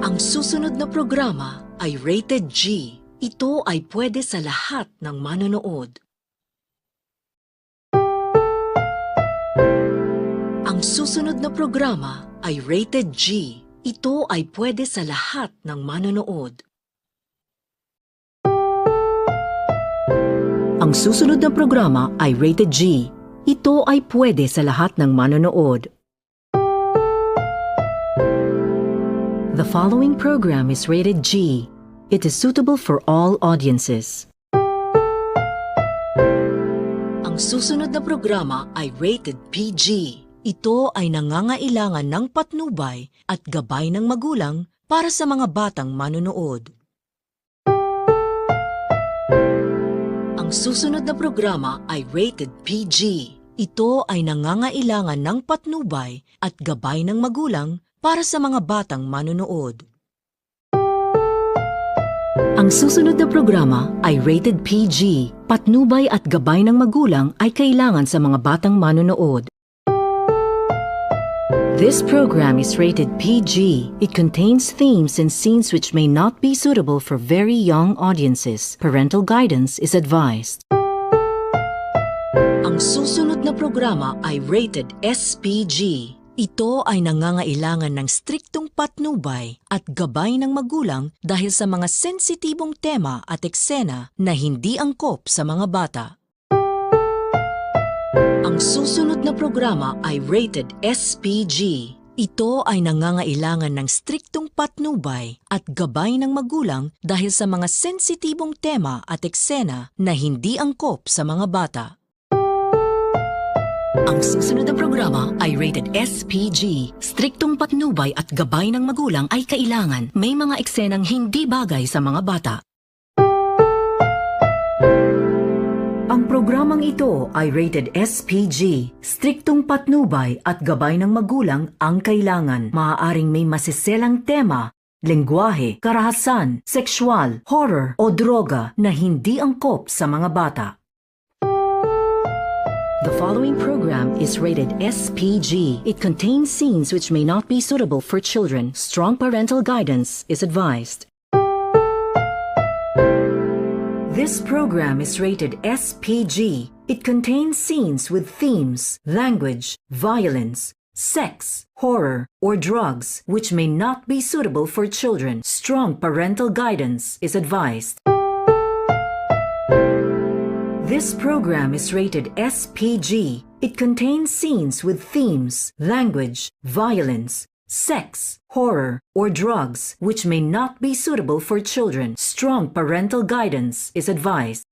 Ang susunod na programa ay rated G. Ito ay pwede sa lahat ng manonood. Ang susunod na programa ay rated G. Ito ay pwede sa lahat ng manonood. Ang susunod na programa ay rated G. Ito ay pwede sa lahat ng manonood. The following program is rated G. It is suitable for all audiences. Ang susunod na programa ay rated PG. Ito ay nangangailangan ng patnubay at gabay ng magulang para sa mga batang manonood. Ang susunod na programa ay rated PG. Ito ay nangangailangan ng patnubay at gabay ng magulang para sa mga batang manonood. Ang susunod na programa ay rated PG. Patnubay at gabay ng magulang ay kailangan sa mga batang manonood. This program is rated PG. It contains themes and scenes which may not be suitable for very young audiences. Parental guidance is advised. Ang susunod na programa ay rated SPG. Ito ay nangangailangan ng striktong patnubay at gabay ng magulang dahil sa mga sensitibong tema at eksena na hindi angkop sa mga bata. Ang susunod na programa ay rated SPG. Ito ay nangangailangan ng striktong patnubay at gabay ng magulang dahil sa mga sensitibong tema at eksena na hindi angkop sa mga bata. Ang susunod na programa ay rated SPG. Striktong patnubay at gabay ng magulang ay kailangan. May mga eksenang hindi bagay sa mga bata. Ang programang ito ay rated SPG. Striktong patnubay at gabay ng magulang ang kailangan. Maaaring may masiselang tema, lengguwahe, karahasan, sexual, horror o droga na hindi angkop sa mga bata. The following program is rated SPG. It contains scenes which may not be suitable for children. Strong parental guidance is advised. This program is rated SPG. It contains scenes with themes, language, violence, sex, horror, or drugs which may not be suitable for children. Strong parental guidance is advised. This program is rated SPG. It contains scenes with themes, language, violence, sex, horror, or drugs which may not be suitable for children. Strong parental guidance is advised.